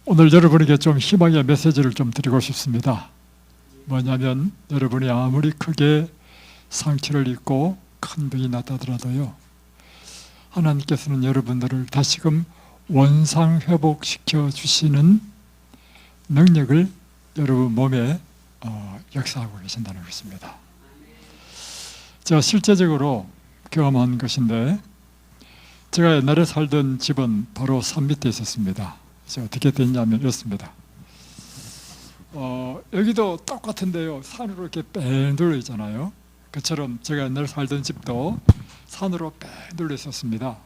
오늘 여러분에게 좀 희망의 메시지를 좀 드리고 싶습니다. 뭐냐면 여러분이 아무리 크게 상처를 입고 큰 병이 났다더라도요, 하나님께서는 여러분들을 다시금 원상회복시켜 주시는 능력을 여러분 몸에 역사하고 계신다는 것입니다. 제가 실제적으로 경험한 것인데, 제가 옛날에 살던 집은 바로 산 밑에 있었습니다. 그래서 어떻게 됐냐면 이렇습니다. 여기도 똑같은데요, 산으로 이렇게 뺑 둘러 있잖아요. 그처럼 제가 옛날에 살던 집도 산으로 뺑 둘러 있었습니다.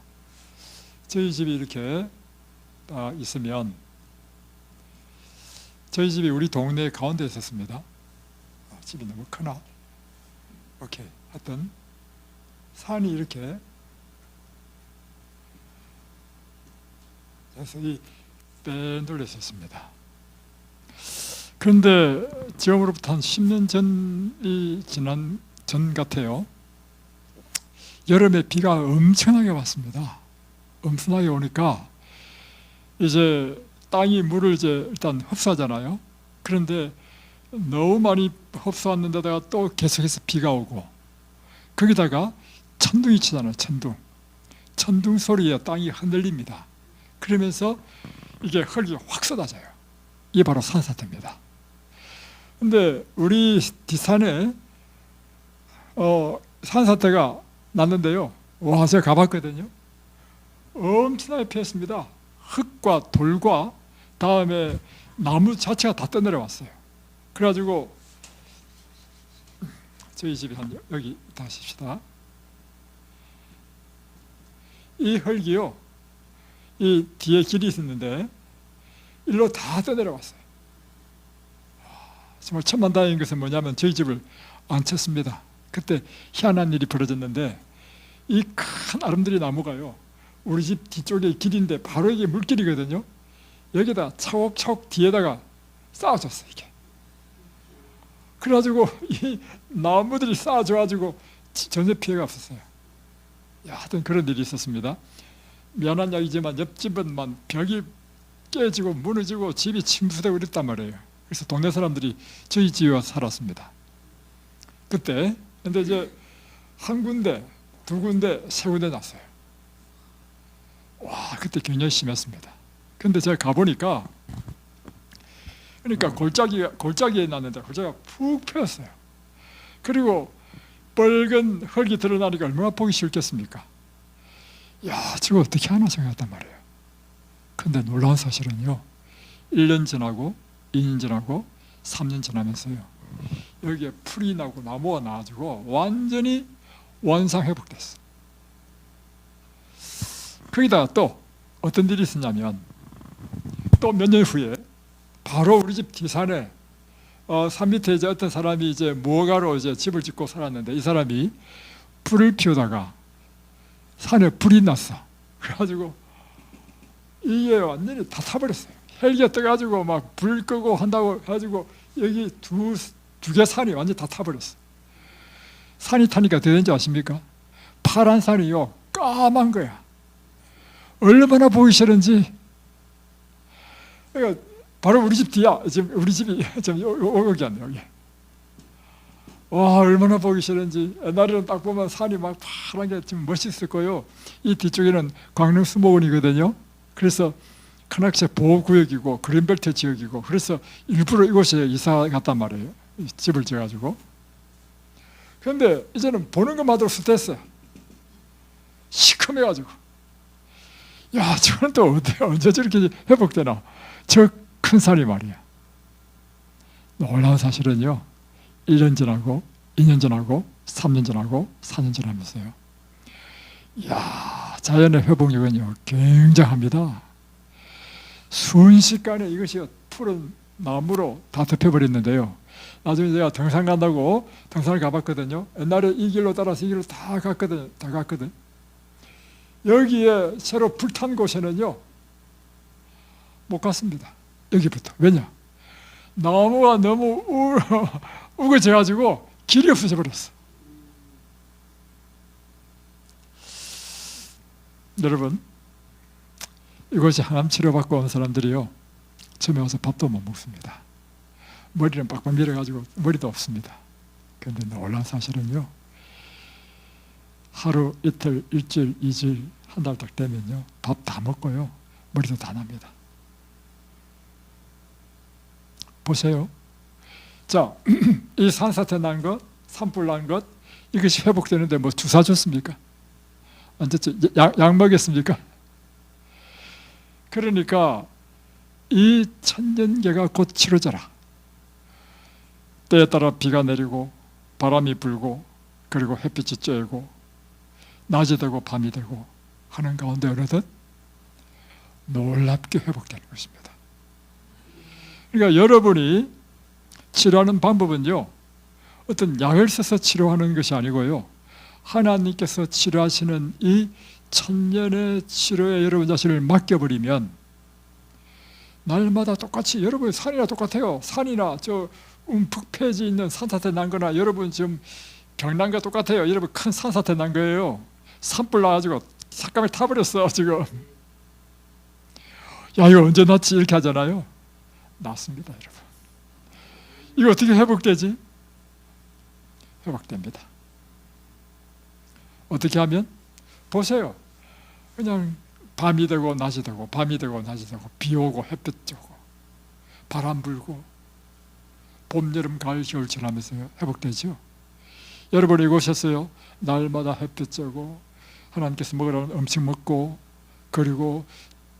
저희 집이 이렇게 있으면, 저희 집이 우리 동네 가운데 있었습니다. 집이 너무 크나? 오케이. 하여튼 산이 이렇게 해서 뺑 둘러 있었습니다. 그런데 지금으로부터 한 10년 전이 지난 전 같아요. 여름에 비가 엄청나게 왔습니다. 엄청나게 오니까 이제 땅이 물을 이제 일단 흡수하잖아요. 그런데 너무 많이 흡수했는데다가 또 계속해서 비가 오고, 거기다가 천둥이 치잖아요. 천둥 소리에 땅이 흔들립니다. 그러면서 이게 흙이 확 쏟아져요. 이게 바로 산사태입니다. 근데 우리 뒷산에 산사태가 났는데요, 와, 제가 가봤거든요. 엄청나게 피었습니다. 흙과 돌과 다음에 나무 자체가 다 떠내려왔어요. 그래가지고 저희 집이 한 여기 다십시다. 이 흙이요, 이 뒤에 길이 있었는데 일로 다 떠내려왔어요. 정말 천만다행인 것은 뭐냐면 저희 집을 안 쳤습니다. 그때 희한한 일이 벌어졌는데, 이 큰 아름드리 나무가요, 우리 집 뒤쪽에 길인데 바로 이게 물길이거든요. 여기다 차곡차곡 뒤에다가 쌓아줬어요. 이게. 그래가지고 이 나무들이 쌓아줘가지고 전혀 피해가 없었어요. 하여튼 그런 일이 있었습니다. 미안한 이야기지만 옆집은 벽이 깨지고 무너지고 집이 침수되고 이랬단 말이에요. 그래서 동네 사람들이 저희 집에 와서 살았습니다. 그때. 근데 이제 한 군데, 두 군데, 세 군데 났어요. 와, 그때 굉장히 심했습니다. 근데 제가 가보니까, 그러니까 골짜기에 났는데 골짜기가 푹 펴였어요. 그리고 빨간 흙이 드러나니까 얼마나 보기 싫겠습니까? 야, 저거 어떻게 하나 생각했단 말이에요. 근데 놀라운 사실은요, 1년 지나고 2년 지나고 3년 지나면서요, 여기에 풀이 나고 나무가 나가지고 완전히 원상회복됐어. 거기다가 또 어떤 일이 있었냐면, 또 몇 년 후에 바로 우리 집 뒤산에 산 밑에 이제 어떤 사람이 이제 무허가로 이제 집을 짓고 살았는데, 이 사람이 불을 피우다가 산에 불이 났어. 그래가지고 이게 완전히 다 타버렸어요. 헬기가 떠가지고 막 불 끄고 한다고 해가지고 여기 두 개 산이 완전히 다 타버렸어. 산이 타니까 어떻게 되는지 아십니까? 파란 산이요, 까만 거야. 얼마나 보기 싫은지. 그러니까 바로 우리 집 뒤야. 지금 우리 집이 지금 여기 왔네, 여기. 와, 얼마나 보기 싫은지. 옛날에는 딱 보면 산이 막 파란 게 좀 멋있을 거예요. 이 뒤쪽에는 광릉수목원이거든요. 그래서 크낙시 보호구역이고 그린벨트 지역이고, 그래서 일부러 이곳에 이사 갔단 말이에요. 집을 지어가지고. 그런데 이제는 보는 것만으로 스트레스. 시커매가지고. 야, 저건 또 언제 저렇게 회복되나. 저 큰 산이 말이야. 놀라운 사실은요, 1년 지나고 2년 지나고 3년 지나고 4년 지나면서요, 이야, 자연의 회복력은요 굉장합니다. 순식간에 이것이 푸른 나무로 다 덮여버렸는데요, 나중에 제가 등산 간다고 등산을 가봤거든요. 옛날에 이 길로 따라서 이 길로 다 갔거든. 여기에 새로 불탄 곳에는요 못 갔습니다. 여기부터. 왜냐? 나무가 너무 우거져가지고 길이 없어져 버렸어. 여러분, 이것이 항암 치료받고 온 사람들이요, 처음에 와서 밥도 못 먹습니다. 머리는 빡빡 밀어가지고 머리도 없습니다. 그런데 놀라운 사실은요, 하루, 이틀, 일주일, 이주일, 한 달 딱 되면요, 밥 다 먹고요, 머리도 다 납니다. 보세요. 자, 이 산사태 난 것, 산불 난 것, 이것이 회복되는데 뭐 주사 줬습니까? 언제쯤 약 먹였습니까? 그러니까 이 천년계가 곧 치러져라. 때에 따라 비가 내리고 바람이 불고 그리고 햇빛이 쬐고 낮이 되고 밤이 되고 하는 가운데 어느덧 놀랍게 회복되는 것입니다. 그러니까 여러분이 치료하는 방법은요, 어떤 약을 써서 치료하는 것이 아니고요, 하나님께서 치료하시는 이 천년의 치료에 여러분 자신을 맡겨버리면 날마다 똑같이, 여러분 산이나 똑같아요. 산이나 저 북폐지 있는 산사태 난 거나 여러분 지금 경난과 똑같아요. 여러분 큰 산사태 난 거예요. 산불 나가지고 삭감을 타버렸어 지금. 야, 이거 언제 났지? 이렇게 하잖아요. 났습니다, 여러분. 이거 어떻게 회복되지? 회복됩니다. 어떻게 하면? 보세요. 그냥 밤이 되고 낮이 되고 밤이 되고 낮이 되고 비 오고 햇빛 쬐고 바람 불고 봄, 여름, 가을, 겨울 지나면서 회복되죠. 여러분 이곳에서요, 날마다 햇빛 쬐고 하나님께서 먹으라는 음식 먹고 그리고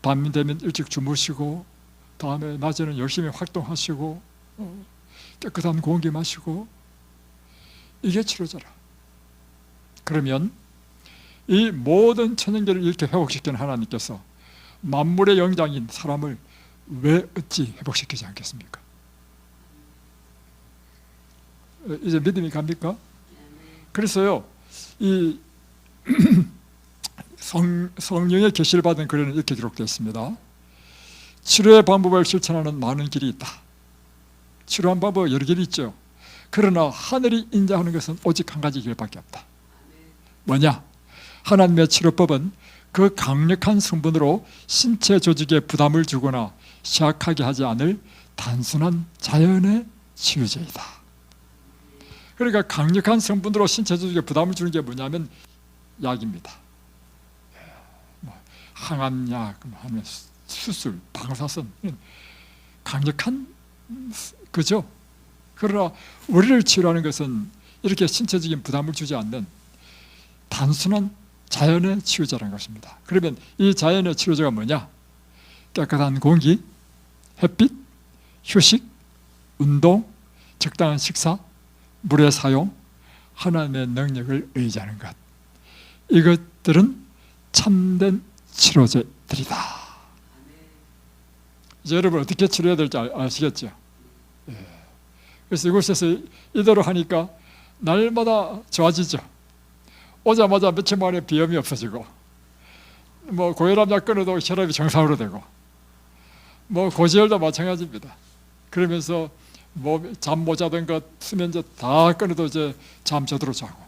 밤이 되면 일찍 주무시고 다음에 낮에는 열심히 활동하시고 깨끗한 공기 마시고, 이게 치료자라. 그러면 이 모든 천연계를 이렇게 회복시키는 하나님께서 만물의 영장인 사람을 왜 어찌 회복시키지 않겠습니까? 이제 믿음이 갑니까? 그래서요, 이 성령의 계시를 받은 글에는 이렇게 기록되어 있습니다. 치료의 방법을 실천하는 많은 길이 있다. 치료한 방법 여러 길이 있죠. 그러나 하늘이 인정하는 것은 오직 한 가지 길밖에 없다. 뭐냐? 하나님의 치료법은 그 강력한 성분으로 신체 조직에 부담을 주거나 시약하게 하지 않을 단순한 자연의 치유제이다. 그러니까 강력한 성분으로 신체 조직에 부담을 주는 게 뭐냐면 약입니다. 항암약, 수술, 방사선, 강력한 그죠? 그러나 우리를 치료하는 것은 이렇게 신체적인 부담을 주지 않는 단순한 자연의 치유자라는 것입니다. 그러면 이 자연의 치료자가 뭐냐? 깨끗한 공기, 햇빛, 휴식, 운동, 적당한 식사, 물의 사용, 하나님의 능력을 의지하는 것, 이것들은 참된 치료제들이다. 이제 여러분 어떻게 치료해야 될지 아시겠죠? 그래서 이곳에서 이대로 하니까 날마다 좋아지죠. 오자마자 며칠 만에 비염이 없어지고, 뭐 고혈압약 끊어도 혈압이 정상으로 되고, 뭐 고지혈도 마찬가지입니다. 그러면서 뭐 잠 못 자던 것, 수면제 다 끊어도 이제 잠 제대로 자고.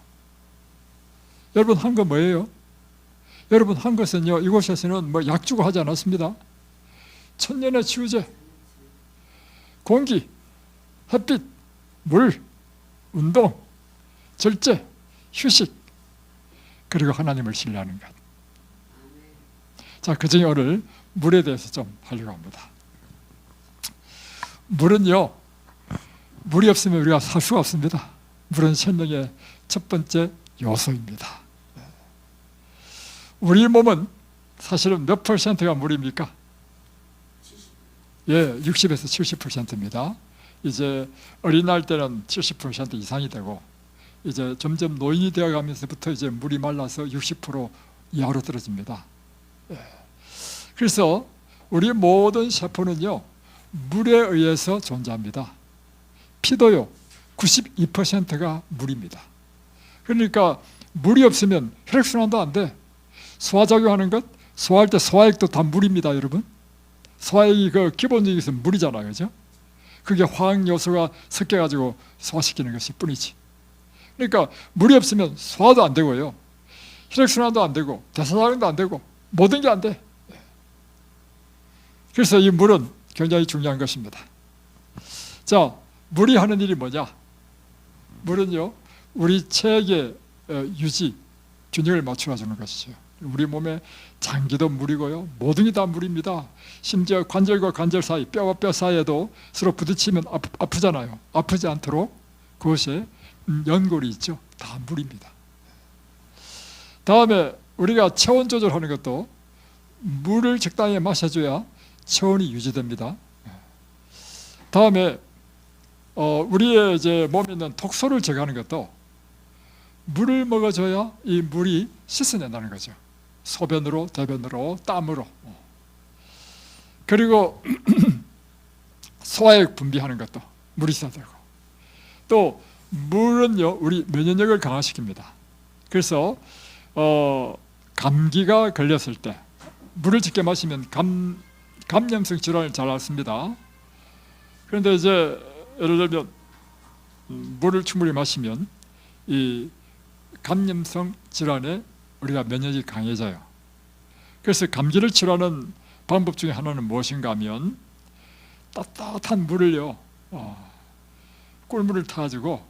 여러분 한 거 뭐예요? 여러분 한 것은요, 이곳에서는 뭐 약 주고 하지 않았습니다. 천년의 치유제, 공기, 햇빛, 물, 운동, 절제, 휴식, 그리고 하나님을 신뢰하는 것. 자, 그중에 오늘 물에 대해서 좀 하려고 합니다. 물은요, 물이 없으면 우리가 살 수가 없습니다. 물은 생명의 첫 번째 요소입니다. 우리 몸은 사실은 몇 %가 물입니까? 예, 60에서 70%입니다. 이제 어린날 때는 70% 이상이 되고, 이제 점점 노인이 되어 가면서부터 이제 물이 말라서 60% 이하로 떨어집니다. 예. 그래서 우리 모든 세포는요, 물에 의해서 존재합니다. 피도요, 92%가 물입니다. 그러니까 물이 없으면 혈액순환도 안 돼. 소화작용하는 것, 소화할 때 소화액도 다 물입니다, 여러분. 소화액이 그 기본적인 것은 물이잖아요, 그죠? 그게 화학 요소가 섞여가지고 소화시키는 것일 뿐이지. 그러니까 물이 없으면 소화도 안 되고요, 혈액순환도 안 되고, 대사작용도 안 되고, 모든 게 안 돼. 그래서 이 물은 굉장히 중요한 것입니다. 자, 물이 하는 일이 뭐냐? 물은요, 우리 체액의 유지, 균형을 맞춰주는 것이죠. 우리 몸의 장기도 물이고요, 모든 게 다 물입니다. 심지어 관절과 관절 사이, 뼈와 뼈 사이에도 서로 부딪히면 아프잖아요. 아프지 않도록 그것에 연골이 있죠. 다 물입니다. 다음에 우리가 체온 조절하는 것도 물을 적당히 마셔줘야 체온이 유지됩니다. 다음에 우리의 이제 몸에 있는 독소를 제거하는 것도 물을 먹어줘야 이 물이 씻어낸다는 거죠. 소변으로, 대변으로, 땀으로. 그리고 소화액 분비하는 것도 물이 있어야 되고, 또 물은요, 우리 면역력을 강화시킵니다. 그래서 감기가 걸렸을 때 물을 적게 마시면 감염성 질환을 잘 앓습니다. 그런데 이제 예를 들면 물을 충분히 마시면 이 감염성 질환에 우리가 면역이 강해져요. 그래서 감기를 치료하는 방법 중에 하나는 무엇인가 하면 따뜻한 물을요, 꿀물을 타가지고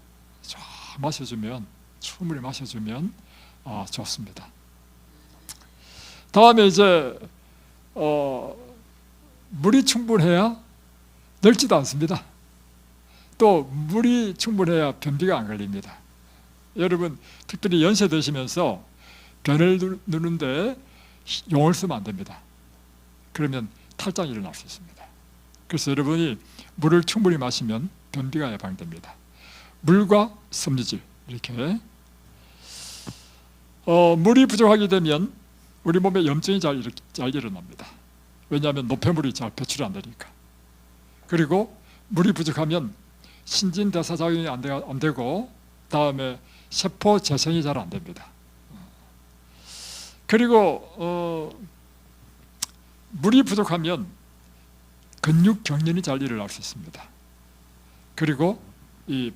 쫙 마셔주면, 충분히 마셔주면 좋습니다. 다음에 이제 물이 충분해야 늙지도 않습니다. 또 물이 충분해야 변비가 안 걸립니다. 여러분 특별히 연세 드시면서 변을 누는데 용을 쓰면 안 됩니다. 그러면 탈장이 일어날 수 있습니다. 그래서 여러분이 물을 충분히 마시면 변비가 예방됩니다. 물과 섬유질, 이렇게 물이 부족하게 되면 우리 몸에 염증이 잘 일어납니다. 왜냐하면 노폐물이 잘 배출이 안 되니까. 그리고 물이 부족하면 신진대사작용이 안 되고, 다음에 세포 재생이 잘 안 됩니다. 그리고 물이 부족하면 근육 경련이 잘 일어날 수 있습니다. 그리고 이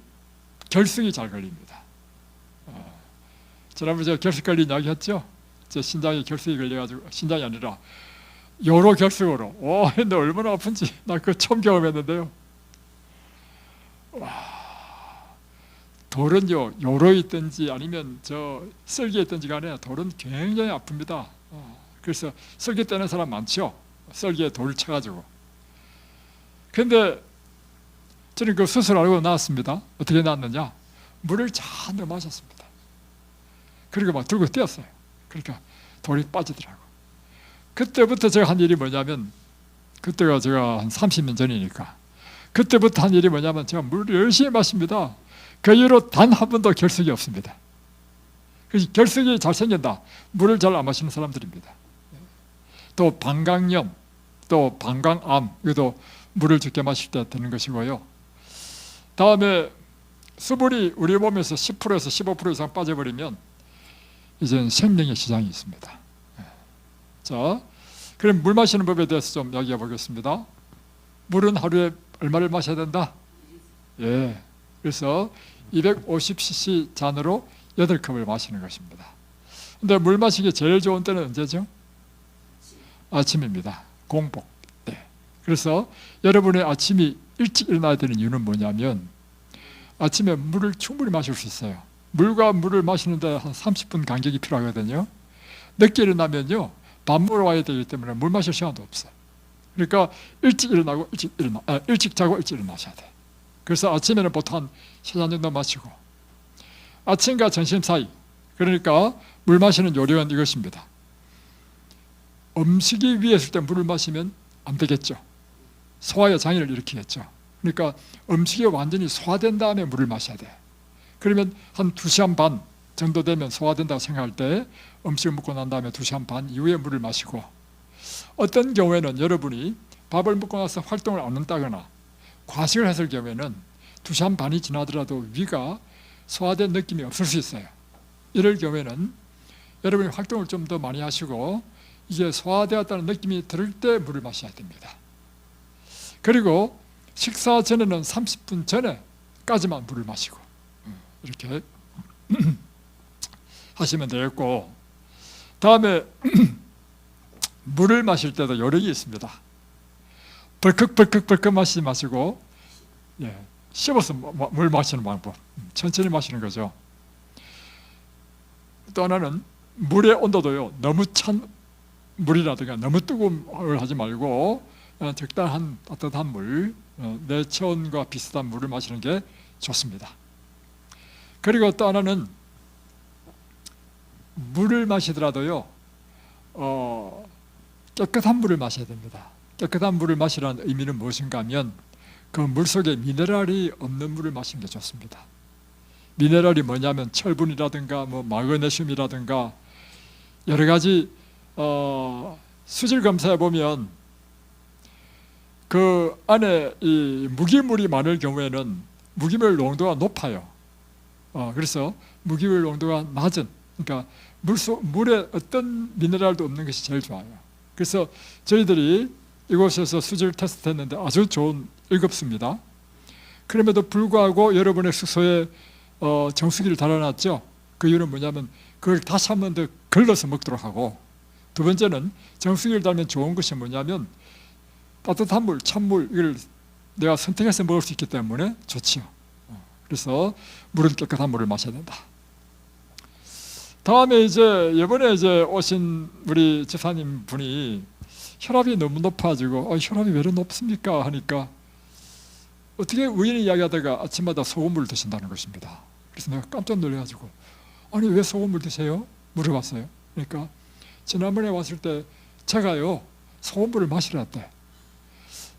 결석이 잘 걸립니다. 지난번에 제가 결석 걸린 이야기 했죠? 제 신장에 결석이 걸려가지고, 신장이 아니라 요로 결석으로, 근데 얼마나 아픈지 나 그거 처음 경험했는데요. 와, 돌은요, 요로 있든지 아니면 저 썰기에 있든지 간에 돌은 굉장히 아픕니다. 그래서 썰기 떼는 사람 많죠? 썰기에 돌을 쳐가지고. 근데 저는 그 수술하고 나왔습니다. 어떻게 나왔느냐? 물을 잔뜩 마셨습니다. 그리고 막 들고 뛰었어요. 그러니까 돌이 빠지더라고. 그때부터 제가 한 일이 뭐냐면, 그때가 제가 한 30년 전이니까, 그때부터 한 일이 뭐냐면 제가 물을 열심히 마십니다. 그 이후로 단 한 번도 결석이 없습니다. 그래서 결석이 잘 생긴다, 물을 잘 안 마시는 사람들입니다. 또 방광염, 또 방광암, 이것도 물을 적게 마실 때 되는 것이고요. 다음에 수분이 우리 몸에서 10%에서 15% 이상 빠져버리면 이제는 생명의 시장이 있습니다. 자, 그럼 물 마시는 법에 대해서 좀 이야기해 보겠습니다. 물은 하루에 얼마를 마셔야 된다? 예, 그래서 250cc 잔으로 8컵을 마시는 것입니다. 근데 물 마시기 제일 좋은 때는 언제죠? 아침입니다. 공복 때. 그래서 여러분의 아침이 일찍 일어나야 되는 이유는 뭐냐면, 아침에 물을 충분히 마실 수 있어요. 물과 물을 마시는데 한 30분 간격이 필요하거든요. 늦게 일어나면요, 밥 먹으러 와야 되기 때문에 물 마실 시간도 없어요. 그러니까 일찍 일어나고 일찍 자고 일찍 일어나셔야 돼. 그래서 아침에는 보통 한 3잔 정도 마시고, 아침과 점심 사이, 그러니까 물 마시는 요령은 이것입니다. 음식이 위에 있을 때 물을 마시면 안 되겠죠. 소화의 장애를 일으키겠죠. 그러니까 음식이 완전히 소화된 다음에 물을 마셔야 돼. 그러면 한 2시간 반 정도 되면 소화된다고 생각할 때 음식을 먹고 난 다음에 2시간 반 이후에 물을 마시고, 어떤 경우에는 여러분이 밥을 먹고 나서 활동을 안 한다거나 과식을 했을 경우에는 2시간 반이 지나더라도 위가 소화된 느낌이 없을 수 있어요. 이럴 경우에는 여러분이 활동을 좀 더 많이 하시고 이게 소화되었다는 느낌이 들을 때 물을 마셔야 됩니다. 그리고 식사 전에는 30분 전에까지만 물을 마시고, 이렇게 하시면 되겠고, 다음에 물을 마실 때도 요령이 있습니다. 벌컥 마시지 마시고, 예, 씹어서 물 마시는 방법, 천천히 마시는 거죠. 또 하나는 물의 온도도요, 너무 찬 물이라든가 너무 뜨거운 걸 하지 말고 적당한 따뜻한 물, 내 체온과 비슷한 물을 마시는 게 좋습니다. 그리고 또 하나는 물을 마시더라도요, 깨끗한 물을 마셔야 됩니다. 깨끗한 물을 마시라는 의미는 무엇인가 하면 그 물 속에 미네랄이 없는 물을 마시는 게 좋습니다. 미네랄이 뭐냐면 철분이라든가 뭐 마그네슘이라든가 여러 가지 수질 검사해 보면 그 안에 이 무기물이 많을 경우에는 무기물 농도가 높아요. 그래서 무기물 농도가 낮은, 그러니까 물에 어떤 미네랄도 없는 것이 제일 좋아요. 그래서 저희들이 이곳에서 수질 테스트 했는데 아주 좋은 1급수입니다. 그럼에도 불구하고 여러분의 숙소에 정수기를 달아놨죠. 그 이유는 뭐냐면 그걸 다시 한 번 더 걸러서 먹도록 하고, 두 번째는 정수기를 달면 좋은 것이 뭐냐면 따뜻한 물, 찬물, 이걸 내가 선택해서 먹을 수 있기 때문에 좋지요. 그래서 물은 깨끗한 물을 마셔야 된다. 다음에 이번에 오신 우리 집사님 분이 혈압이 너무 높아지고 혈압이 왜 이렇게 높습니까? 하니까 어떻게 우연히 이야기하다가 아침마다 소금물을 드신다는 것입니다. 그래서 내가 깜짝 놀라가지고 아니 왜 소금물 드세요? 물어봤어요. 그러니까 지난번에 왔을 때 제가요 소금물을 마시라대.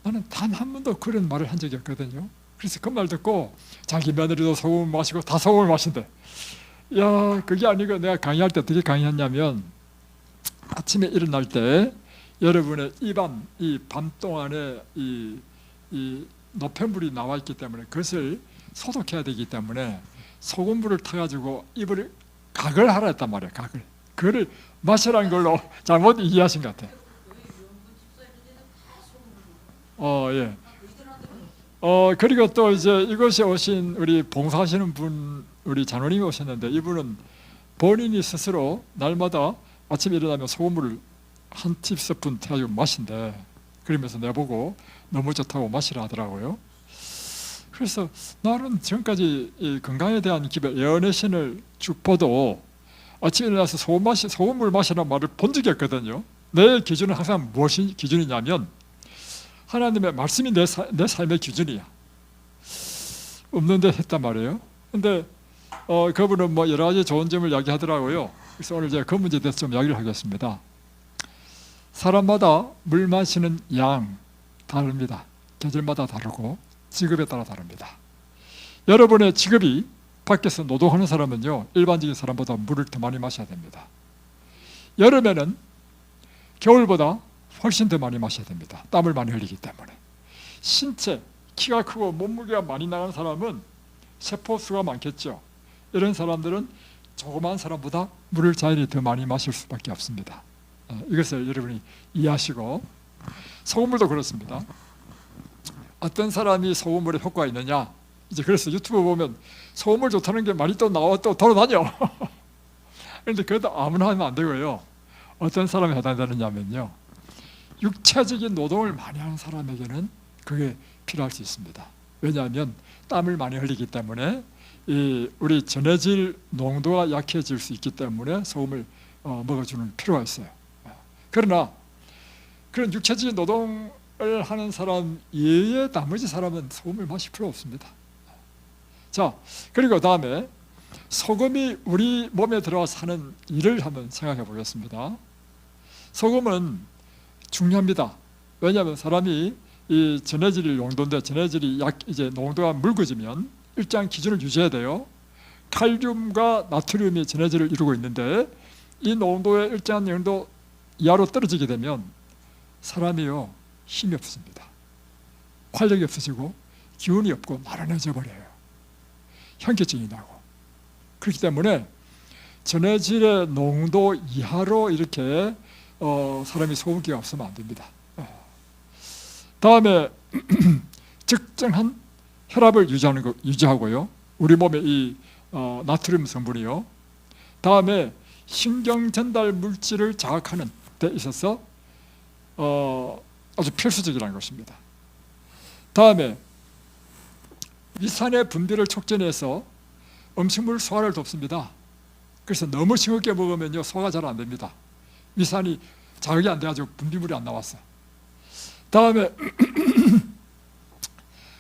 나는 단 한 번도 그런 말을 한 적이 없거든요. 그래서 그 말 듣고 자기 며느리도 소금을 마시고 다 소금을 마신대. 야, 그게 아니고 내가 강의할 때 어떻게 강의했냐면 아침에 일어날 때 여러분의 입안, 이 밤 동안에 이 노폐물이 나와 있기 때문에 그것을 소독해야 되기 때문에 소금물을 타가지고 입을 각을 하라 했단 말이에요. 각을. 그거를 마시라는 걸로 잘못 이해하신 것 같아요. 예. 그리고 또 이곳에 오신 우리 봉사하시는 분, 우리 장로님이 오셨는데 이분은 본인이 스스로 날마다 아침에 일어나면 소금물을 한 티스푼 해가지고 마신대. 그러면서 내보고 너무 좋다고 마시라 하더라고요. 그래서 나는 지금까지 이 건강에 대한 기별, 예언의 신을 쭉 봐도 아침에 일어나서 소금물 마시라는 말을 본 적이 없거든요. 내 기준은 항상 무엇이 기준이냐면 하나님의 말씀이 내 삶의 기준이야. 없는데 했단 말이에요. 근데 그분은 뭐 여러 가지 좋은 점을 이야기하더라고요. 그래서 오늘 제가 그 문제에 대해서 좀 이야기를 하겠습니다. 사람마다 물 마시는 양 다릅니다. 계절마다 다르고 직업에 따라 다릅니다. 여러분의 직업이 밖에서 노동하는 사람은요 일반적인 사람보다 물을 더 많이 마셔야 됩니다. 여름에는 겨울보다 훨씬 더 많이 마셔야 됩니다. 땀을 많이 흘리기 때문에. 신체, 키가 크고 몸무게가 많이 나가는 사람은 세포수가 많겠죠. 이런 사람들은 조그마한 사람보다 물을 자연히 더 많이 마실 수밖에 없습니다. 이것을 여러분이 이해하시고, 소금물도 그렇습니다. 어떤 사람이 소금물에 효과가 있느냐, 그래서 유튜브 보면 소금물 좋다는 게 많이 또 나와 또 돌아다녀. 그런데 그것도 아무나 하면 안 되고요. 어떤 사람이 해당되느냐면요, 육체적인 노동을 많이 하는 사람에게는 그게 필요할 수 있습니다. 왜냐하면 땀을 많이 흘리기 때문에 우리 전해질 농도가 약해질 수 있기 때문에 소금을 먹어주는 필요가 있어요. 그러나 그런 육체적인 노동을 하는 사람 이외에 나머지 사람은 소금을 마실 필요 없습니다. 자, 그리고 다음에 소금이 우리 몸에 들어와서 하는 일을 한번 생각해 보겠습니다. 소금은 중요합니다. 왜냐하면 사람이 이 전해질 농도인데 전해질이 농도가 묽어지면 일정한 기준을 유지해야 돼요. 칼륨과 나트륨이 전해질을 이루고 있는데 이 농도의 일정한 농도 이하로 떨어지게 되면 사람이요 힘이 없습니다. 활력이 없어지고 기운이 없고 나른해져 버려요. 현기증이 나고. 그렇기 때문에 전해질의 농도 이하로 이렇게 사람이 소금기가 없으면 안 됩니다. 다음에 적정한 혈압을 유지하고요. 우리 몸의 이 나트륨 성분이요. 다음에 신경 전달 물질을 자극하는 데 있어서 아주 필수적이라는 것입니다. 다음에 위산의 분비를 촉진해서 음식물 소화를 돕습니다. 그래서 너무 싱겁게 먹으면요 소화가 잘 안 됩니다. 위산이 자극이 안 돼가지고 분비물이 안 나왔어. 다음에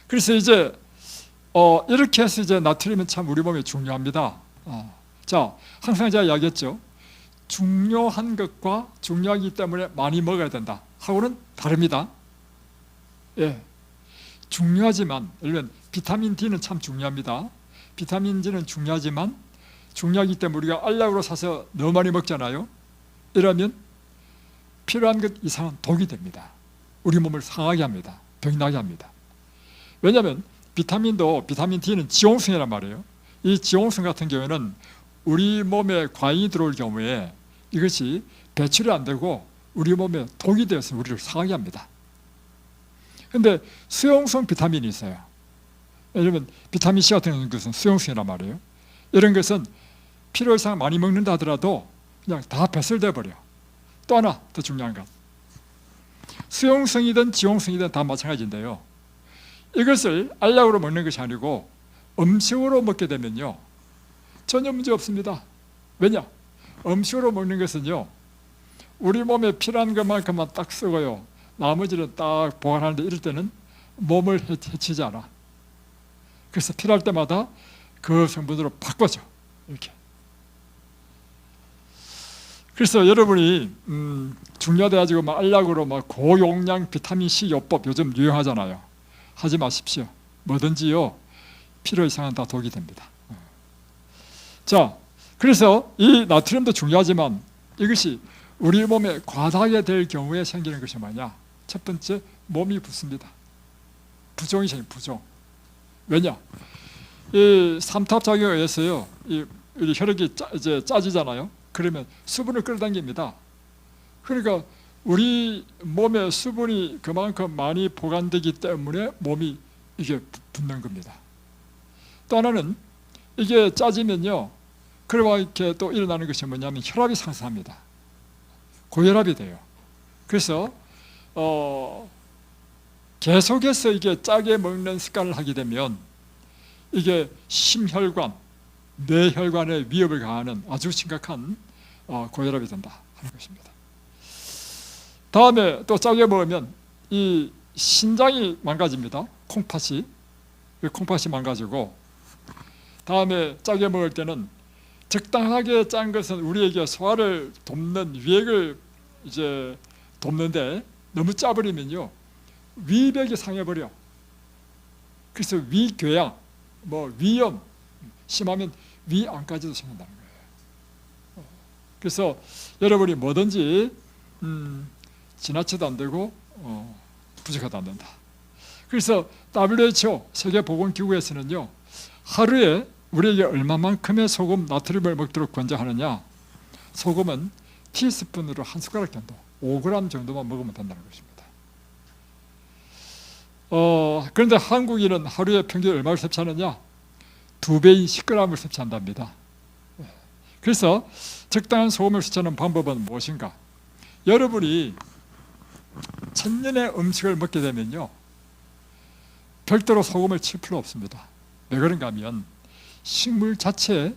그래서 이제 이렇게 해서 이제 나트륨은 참 우리 몸에 중요합니다. 자, 항상 제가 이야기했죠. 중요한 것과 중요하기 때문에 많이 먹어야 된다 하고는 다릅니다. 예, 중요하지만 예를 들면 비타민 D는 참 중요합니다. 비타민 D는 중요하지만 중요하기 때문에 우리가 알약으로 사서 너무 많이 먹잖아요. 이러면 필요한 것 이상은 독이 됩니다. 우리 몸을 상하게 합니다. 병나게 합니다. 왜냐하면 비타민도 비타민 D는 지용성이란 말이에요. 이 지용성 같은 경우에는 우리 몸에 과잉이 들어올 경우에 이것이 배출이 안 되고 우리 몸에 독이 되어서 우리를 상하게 합니다. 그런데 수용성 비타민이 있어요. 예를 들면 비타민 C 같은 것은 수용성이란 말이에요. 이런 것은 필요 이상 많이 먹는다 하더라도 그냥 다 배설돼 버려. 또 하나 더 중요한 것, 수용성이든 지용성이든 다 마찬가지인데요, 이것을 알약으로 먹는 것이 아니고 음식으로 먹게 되면요 전혀 문제 없습니다. 왜냐? 음식으로 먹는 것은요 우리 몸에 필요한 것만큼만 딱 쓰고요 나머지는 딱 보관하는데 이럴 때는 몸을 해치지 않아. 그래서 필요할 때마다 그 성분으로 바꿔줘. 이렇게. 그래서 여러분이 중요해가지고 막 알약으로 막 고용량 비타민 C 요법 요즘 유행하잖아요. 하지 마십시오. 뭐든지요 필요 이상은 다 독이 됩니다. 자, 그래서 이 나트륨도 중요하지만 이것이 우리 몸에 과다하게 될 경우에 생기는 것이 뭐냐? 첫 번째, 몸이 붓습니다. 부종이 생겨요. 부종. 왜냐? 이 삼탑작용에 의해서요 이 혈액이 이제 짜지잖아요. 그러면 수분을 끌어당깁니다. 그러니까 우리 몸에 수분이 그만큼 많이 보관되기 때문에 몸이 이게 붓는 겁니다. 또 하나는 이게 짜지면요 그러고 이렇게 또 일어나는 것이 뭐냐면 혈압이 상승합니다. 고혈압이 돼요. 그래서 계속해서 이게 짜게 먹는 습관을 하게 되면 이게 심혈관, 뇌혈관에 위협을 가하는 아주 심각한 고혈압이 된다 하는 것입니다. 다음에 또 짜게 먹으면 이 신장이 망가집니다. 콩팥이 망가지고, 다음에 짜게 먹을 때는 적당하게 짠 것은 우리에게 소화를 돕는 위액을 이제 돕는데 너무 짜버리면요 위벽이 상해버려. 그래서 위궤양, 위염, 심하면 위암까지도 생긴다는 거예요. 그래서 여러분이 뭐든지 지나쳐도 안 되고 부족해도 안 된다. 그래서 WHO 세계보건기구에서는요 하루에 우리에게 얼마만큼의 소금, 나트륨을 먹도록 권장하느냐? 소금은 티스푼으로 한 숟가락 정도, 5g 정도만 먹으면 된다는 것입니다. 그런데 한국인은 하루에 평균 얼마를 섭취하느냐? 2배인 10g을 섭취한답니다. 그래서 적당한 소금을 섭취하는 방법은 무엇인가? 여러분이 천년의 음식을 먹게 되면요 별도로 소금을 칠 필요 없습니다. 왜 그런가 하면 식물 자체에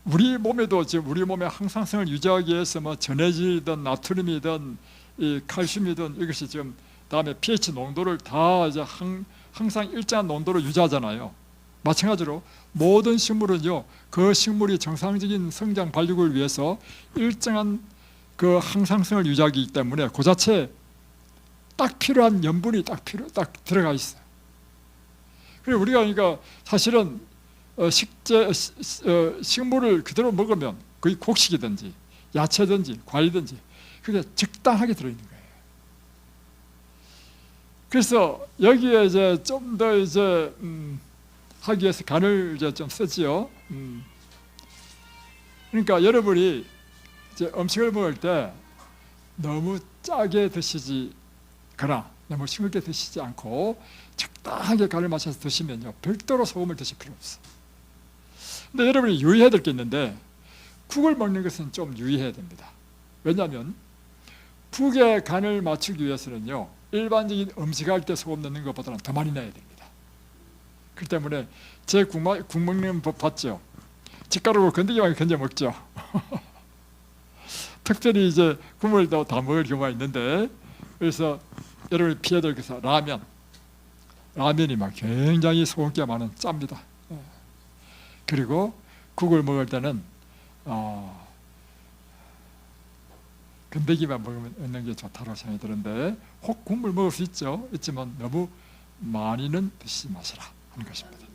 우리 몸에도 지금 우리 몸의 항상성을 유지하기 위해서 전해질이든 나트륨이든 이 칼슘이든 이것이 지금 다음에 pH 농도를 다 이제 항상 일정한 농도로 유지하잖아요. 마찬가지로 모든 식물은요 그 식물이 정상적인 성장 발육을 위해서 일정한 그 항상성을 유지하기 때문에 그 자체에 딱 필요한 염분이 딱 들어가 있어요. 그리고 우리가 그러니까 사실은 식물을 그대로 먹으면 거의 곡식이든지 야채든지 과일든지 그게 적당하게 들어있는 거예요. 그래서 여기에 이제 좀 더 이제 하기 위해서 간을 이제 좀 쓰지요. 그러니까 여러분이 이제 음식을 먹을 때 너무 짜게 드시거나 너무 싱겁게 드시지 않고 적당하게 간을 맞춰서 드시면요 별도로 소금을 드실 필요 없어요. 근데 여러분이 유의해야 될 게 있는데 국을 먹는 것은 좀 유의해야 됩니다. 왜냐하면 국의 간을 맞추기 위해서는요 일반적인 음식할 때 소금 넣는 것보다는 더 많이 넣어야 됩니다. 그렇기 때문에 제 국 먹는 법 봤죠? 젓가락으로 건더기만 건져 먹죠. 특별히 이제 국물을 다 먹을 경우가 있는데, 그래서 여러분이 피해야 될 것은 라면이 막 굉장히 소금기가 많은 짭니다. 그리고 국을 먹을 때는 건더기만 먹는 게 좋다고 생각이 드는데, 혹 국물 먹을 수 있죠. 있지만 너무 많이는 드시지 마시라 하는 것입니다.